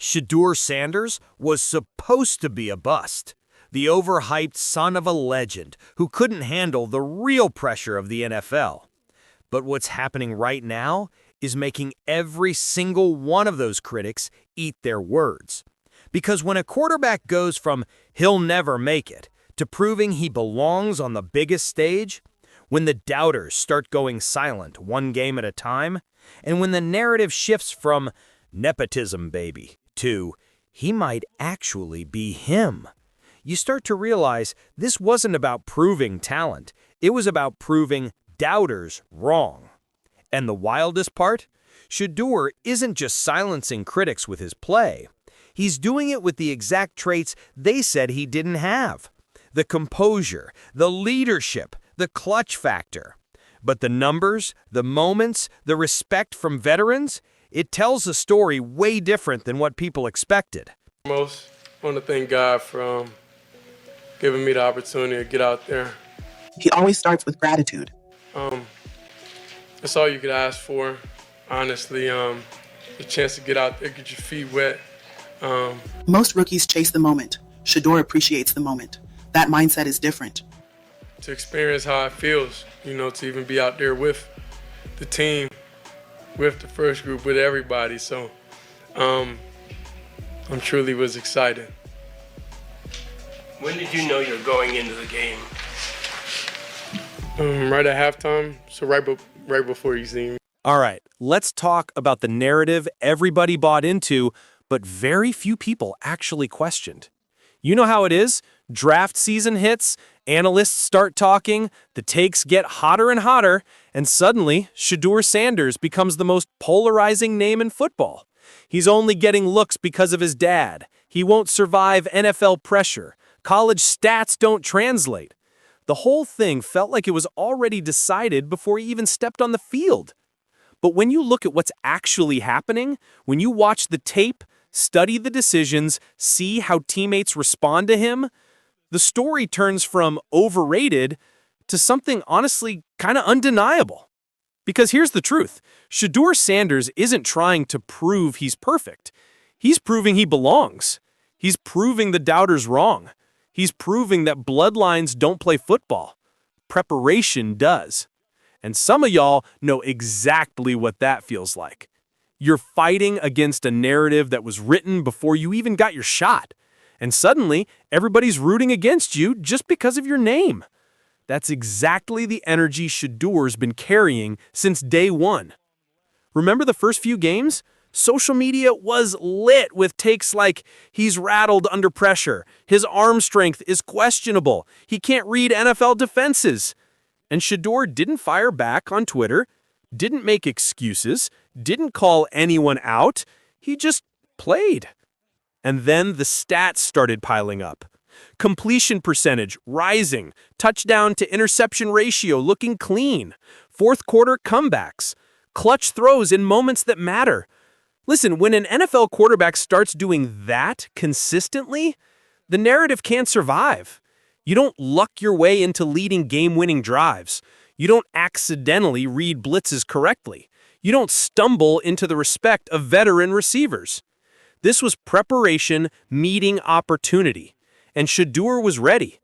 Shedeur Sanders was supposed to be a bust, the overhyped son of a legend who couldn't handle the real pressure of the NFL. But what's happening right now is making every single one of those critics eat their words. Because when a quarterback goes from "he'll never make it" to proving he belongs on the biggest stage, when the doubters start going silent one game at a time, and when the narrative shifts from "nepotism baby" to "he might actually be him," you start to realize this wasn't about proving talent. It was about proving doubters wrong. And the wildest part? Shedeur isn't just silencing critics with his play. He's doing it with the exact traits they said he didn't have. The composure, the leadership, the clutch factor. But the numbers, the moments, the respect from veterans, it tells a story way different than what people expected. Most want to thank God for giving me the opportunity to get out there. He always starts with gratitude. That's all you could ask for, honestly. The chance to get out there, get your feet wet. Most rookies chase the moment. Shedeur appreciates the moment. That mindset is different. To experience how it feels, to even be out there with the team, with the first group, with everybody. So I'm truly was excited. When did you know you're going into the game? Right at halftime, so right before you see me. All right, let's talk about the narrative everybody bought into, but very few people actually questioned. You know how it is? Draft season hits, analysts start talking, the takes get hotter and hotter, and suddenly, Shedeur Sanders becomes the most polarizing name in football. He's only getting looks because of his dad. He won't survive NFL pressure. College stats don't translate. The whole thing felt like it was already decided before he even stepped on the field. But when you look at what's actually happening, when you watch the tape, study the decisions, see how teammates respond to him, the story turns from overrated to something honestly kind of undeniable. Because here's the truth. Shedeur Sanders isn't trying to prove he's perfect. He's proving he belongs. He's proving the doubters wrong. He's proving that bloodlines don't play football. Preparation does. And some of y'all know exactly what that feels like. You're fighting against a narrative that was written before you even got your shot. And suddenly, everybody's rooting against you just because of your name. That's exactly the energy Shedeur's been carrying since day one. Remember the first few games? Social media was lit with takes like, he's rattled under pressure, his arm strength is questionable, he can't read NFL defenses. And Shedeur didn't fire back on Twitter, didn't make excuses, didn't call anyone out, he just played. And then the stats started piling up. Completion percentage rising, touchdown to interception ratio looking clean, fourth quarter comebacks, clutch throws in moments that matter. Listen, when an NFL quarterback starts doing that consistently, the narrative can't survive. You don't luck your way into leading game-winning drives. You don't accidentally read blitzes correctly. You don't stumble into the respect of veteran receivers. This was preparation meeting opportunity, and Shedeur was ready.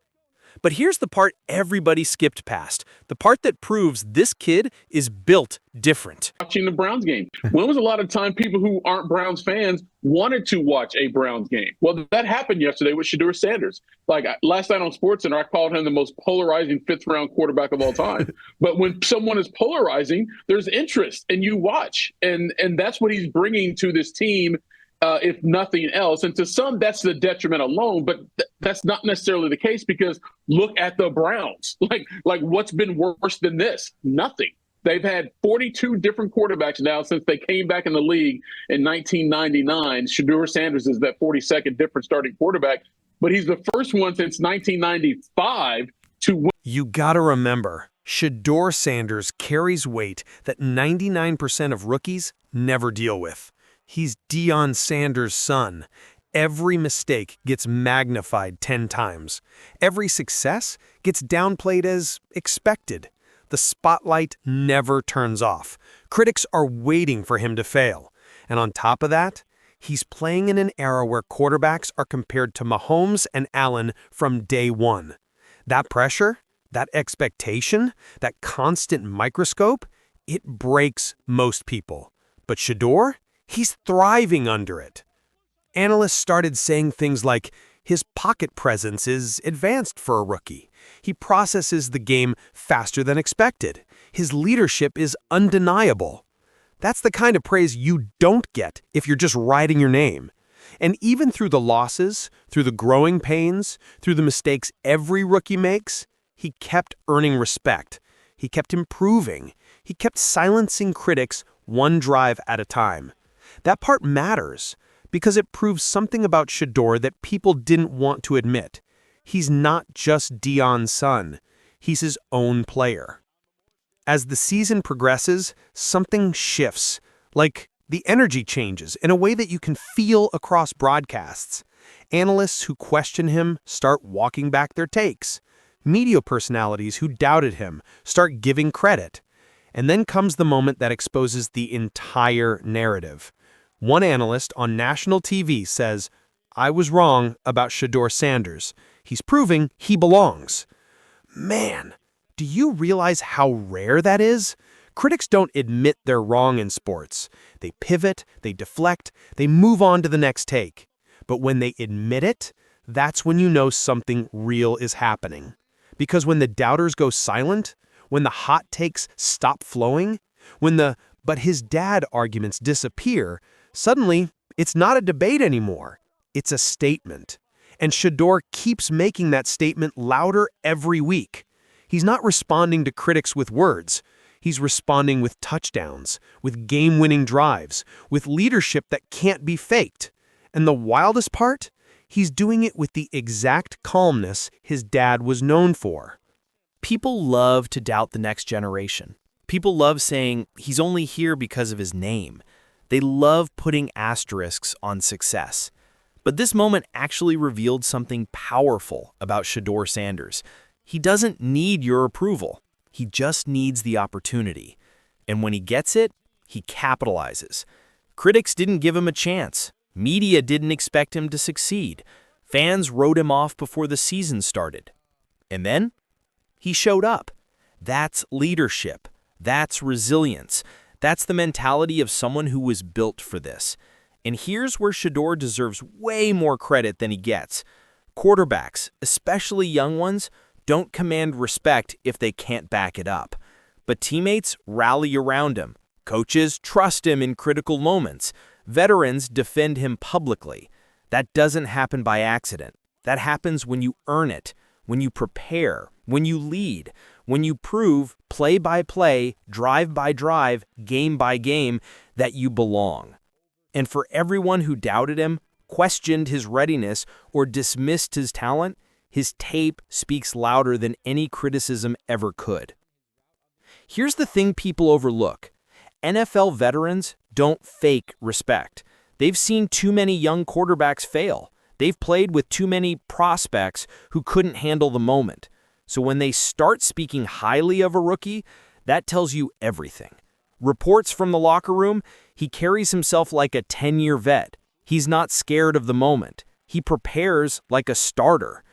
But here's the part everybody skipped past, the part that proves this kid is built different. Watching the Browns game. When was a lot of time people who aren't Browns fans wanted to watch a Browns game? Well, that happened yesterday with Shedeur Sanders. Like last night on SportsCenter, I called him the most polarizing fifth-round quarterback of all time. But when someone is polarizing, there's interest, and you watch. And that's what he's bringing to this team, if nothing else. And to some, that's the detriment alone, but that's not necessarily the case, because look at the Browns. Like what's been worse than this? Nothing. They've had 42 different quarterbacks now since they came back in the league in 1999. Shedeur Sanders is that 42nd different starting quarterback, but he's the first one since 1995 to win. You gotta remember, Shedeur Sanders carries weight that 99% of rookies never deal with. He's Deion Sanders' son. Every mistake gets magnified 10 times. Every success gets downplayed as expected. The spotlight never turns off. Critics are waiting for him to fail. And on top of that, He's playing in an era where quarterbacks are compared to Mahomes and Allen from day one. That pressure, that expectation, that constant microscope, it breaks most people. But Shedeur, he's thriving under it. Analysts started saying things like, his pocket presence is advanced for a rookie. He processes the game faster than expected. His leadership is undeniable. That's the kind of praise you don't get if you're just writing your name. And even through the losses, through the growing pains, through the mistakes every rookie makes, he kept earning respect. He kept improving. He kept silencing critics one drive at a time. That part matters because it proves something about Shedeur that people didn't want to admit. He's not just Deion's son. He's his own player. As the season progresses, something shifts, like the energy changes in a way that you can feel across broadcasts. Analysts who question him start walking back their takes. Media personalities who doubted him start giving credit. And then comes the moment that exposes the entire narrative. One analyst on national TV says, "I was wrong about Shedeur Sanders. He's proving he belongs." Man, do you realize how rare that is? Critics don't admit they're wrong in sports. They pivot, they deflect, they move on to the next take. But when they admit it, that's when you know something real is happening. Because when the doubters go silent, when the hot takes stop flowing, when the "but his dad" arguments disappear, suddenly it's not a debate anymore. It's a statement. And Shedeur keeps making that statement louder every week. He's not responding to critics with words. He's responding with touchdowns, with game-winning drives, with leadership that can't be faked. And the wildest part? He's doing it with the exact calmness his dad was known for. People love to doubt the next generation. People love saying he's only here because of his name. They love putting asterisks on success. But this moment actually revealed something powerful about Shedeur Sanders. He doesn't need your approval. He just needs the opportunity. And when he gets it, he capitalizes. Critics didn't give him a chance. Media didn't expect him to succeed. Fans wrote him off before the season started. And then he showed up. That's leadership. That's resilience. That's the mentality of someone who was built for this. And here's where Shedeur deserves way more credit than he gets. Quarterbacks, especially young ones, don't command respect if they can't back it up. But teammates rally around him. Coaches trust him in critical moments. Veterans defend him publicly. That doesn't happen by accident. That happens when you earn it, when you prepare, when you lead, when you prove play by play, drive by drive, game by game that you belong. And for everyone who doubted him, questioned his readiness, or dismissed his talent, his tape speaks louder than any criticism ever could. Here's the thing people overlook. NFL veterans don't fake respect. They've seen too many young quarterbacks fail. They've played with too many prospects who couldn't handle the moment. So when they start speaking highly of a rookie, that tells you everything. Reports from the locker room, he carries himself like a 10-year vet. He's not scared of the moment. He prepares like a starter.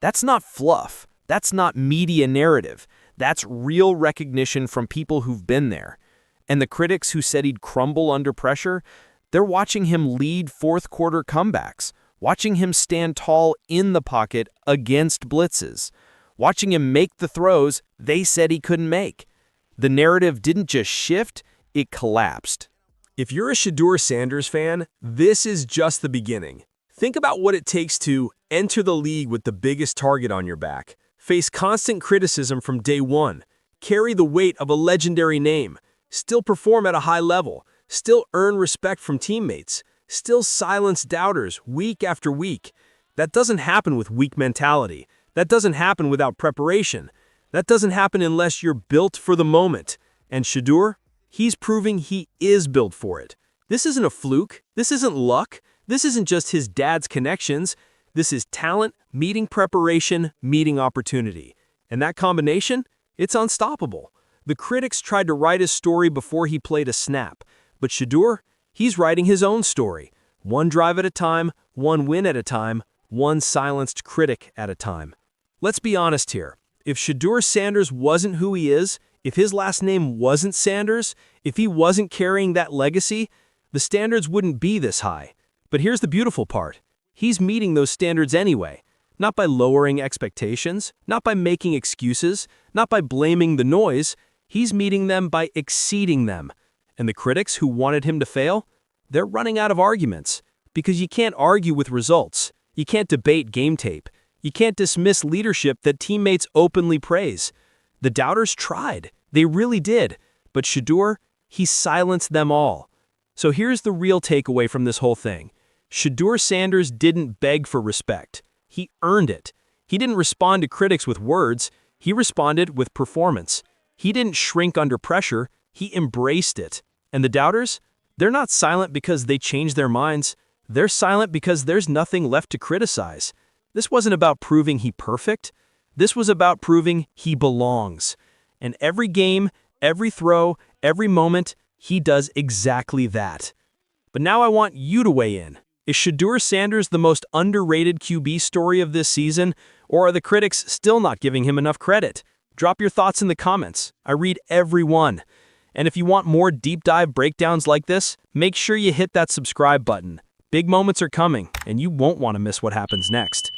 That's not fluff. That's not media narrative. That's real recognition from people who've been there. And the critics who said he'd crumble under pressure, they're watching him lead fourth-quarter comebacks, watching him stand tall in the pocket against blitzes, watching him make the throws they said he couldn't make. The narrative didn't just shift, it collapsed. If you're a Shedeur Sanders fan, this is just the beginning. Think about what it takes to enter the league with the biggest target on your back, face constant criticism from day one, carry the weight of a legendary name, still perform at a high level, still earn respect from teammates, still silence doubters week after week. That doesn't happen with weak mentality. That doesn't happen without preparation. That doesn't happen unless you're built for the moment. And Shedeur, he's proving he is built for it. This isn't a fluke. This isn't luck. This isn't just his dad's connections. This is talent, meeting preparation, meeting opportunity. And that combination, it's unstoppable. The critics tried to write his story before he played a snap. But Shedeur, he's writing his own story, One drive at a time, one win at a time, one silenced critic at a time. Let's be honest here. If Shedeur Sanders wasn't who he is, if his last name wasn't Sanders, if he wasn't carrying that legacy, the standards wouldn't be this high. But here's the beautiful part. He's meeting those standards anyway. Not by lowering expectations, not by making excuses, not by blaming the noise. He's meeting them by exceeding them. And the critics who wanted him to fail, they're running out of arguments. Because you can't argue with results. You can't debate game tape. You can't dismiss leadership that teammates openly praise. The doubters tried. They really did. But Shedeur, he silenced them all. So here's the real takeaway from this whole thing. Shedeur Sanders didn't beg for respect. He earned it. He didn't respond to critics with words. He responded with performance. He didn't shrink under pressure. He embraced it. And the doubters? They're not silent because they changed their minds. They're silent because there's nothing left to criticize. This wasn't about proving he perfect. This was about proving he belongs. And every game, every throw, every moment, he does exactly that. But now I want you to weigh in. Is Shedeur Sanders the most underrated QB story of this season, or are the critics still not giving him enough credit? Drop your thoughts in the comments. I read every one. And if you want more deep dive breakdowns like this, make sure you hit that subscribe button. Big moments are coming, and you won't want to miss what happens next.